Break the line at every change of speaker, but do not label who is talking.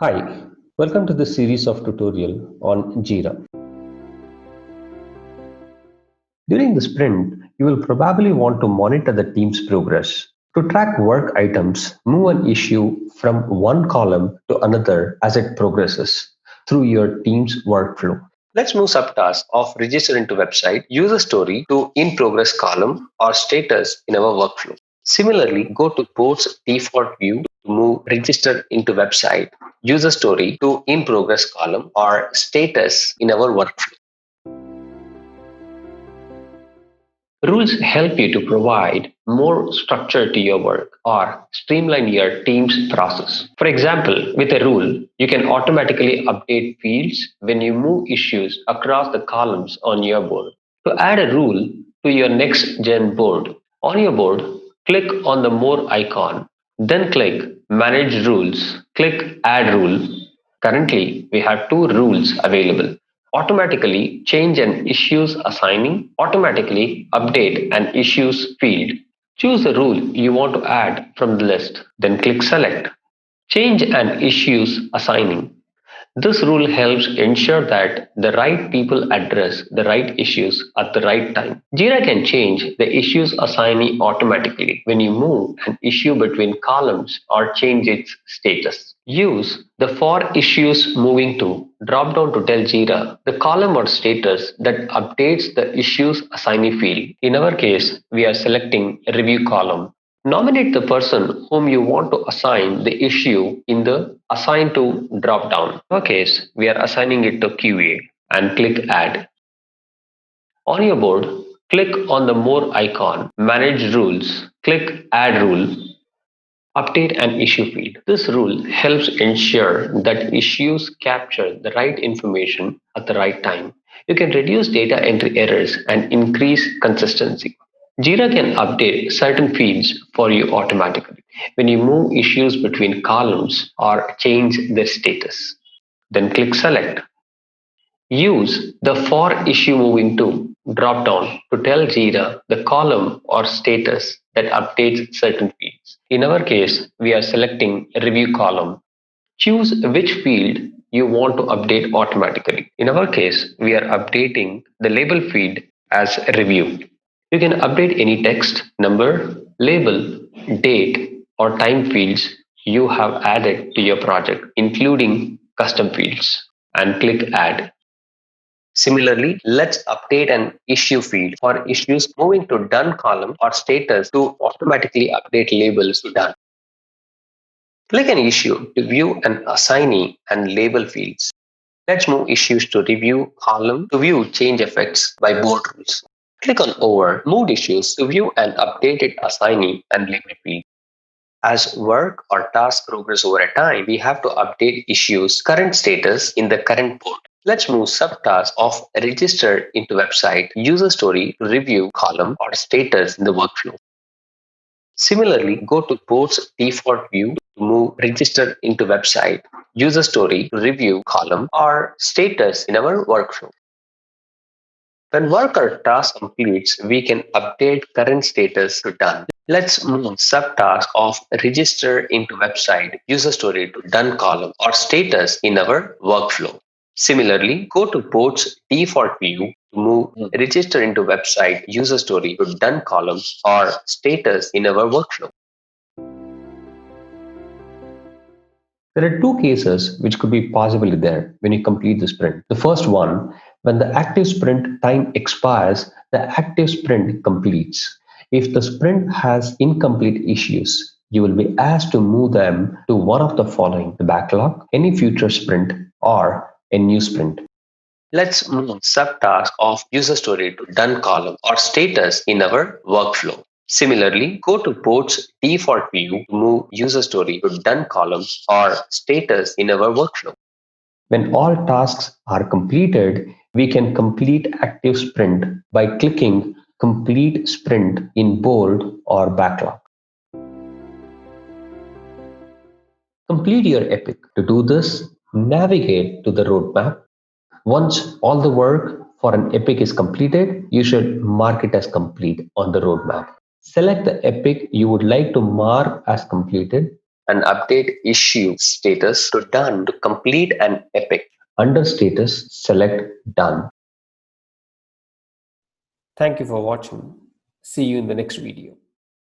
Hi, welcome to this series of tutorial on Jira. During the sprint, you will probably want to monitor the team's progress. To track work items, move an issue from one column to another as it progresses through your team's workflow. Let's move subtask of register into website, user story to in progress column or status in our workflow. Similarly, go to ports default view to move register into website, user story to in progress column or status in our workflow. Rules help you to provide more structure to your work or streamline your team's process. For example, with a rule, you can automatically update fields when you move issues across the columns on your board. To add a rule to your next gen board, on your board, click on the More icon, then click Manage Rules, click Add Rule. Currently, we have two rules available: automatically change an issues assigning, automatically update an issues field. Choose the rule you want to add from the list, then click select. Change an issues assigning. This rule helps ensure that the right people address the right issues at the right time. Jira can change the issues assignee automatically when you move an issue between columns or change its status. Use the For Issues Moving to drop down to tell Jira the column or status that updates the issues assignee field. In our case, we are selecting Review column. Nominate the person whom you want to assign the issue in the Assign to drop down. In our case, we are assigning it to QA and click Add. On your board, click on the More icon, Manage Rules, click Add Rule, update an issue field. This rule helps ensure that issues capture the right information at the right time. You can reduce data entry errors and increase consistency. Jira can update certain fields for you automatically when you move issues between columns or change their status. Then click Select. Use the For Issue Moving to drop down to tell Jira the column or status that updates certain fields. In our case, we are selecting Review column. Choose which field you want to update automatically. In our case, we are updating the label field as Review. You can update any text, number, label, date, or time fields you have added to your project, including custom fields, and click Add. Similarly, let's update an issue field for issues moving to done column or status to automatically update labels to done. Click an issue to view an assignee and label fields. Let's move issues to review column to view change effects by board rules. Click on Over Moved Issues to view an updated assignee and label field. As work or task progress over a time, we have to update issues current status in the current board. Let's move subtask of register into website, user story to review column or status in the workflow. Similarly, go to ports default view to move register into website, user story to review column or status in our workflow. When work or task completes, we can update current status to done. Let's move subtask of register into website, user story to done column or status in our workflow. Similarly, go to ports default view to move register into website, user story to done column or status in our workflow. There are two cases which could be possibly there when you complete the sprint. The first one, when the active sprint time expires, the active sprint completes. If the sprint has incomplete issues, you will be asked to move them to one of the following: the backlog, any future sprint, or a new sprint. Let's move subtask of user story to done column or status in our workflow. Similarly, go to ports default view to move user story to done column or status in our workflow. When all tasks are completed, we can complete active sprint by clicking complete sprint in bold or backlog. Complete your epic. To do this, navigate to the roadmap. Once all the work for an epic is completed, you should mark it as complete on the roadmap. Select the epic you would like to mark as completed and update issue status to done to complete an epic. Under status, select done. Thank you for watching. See you in the next video.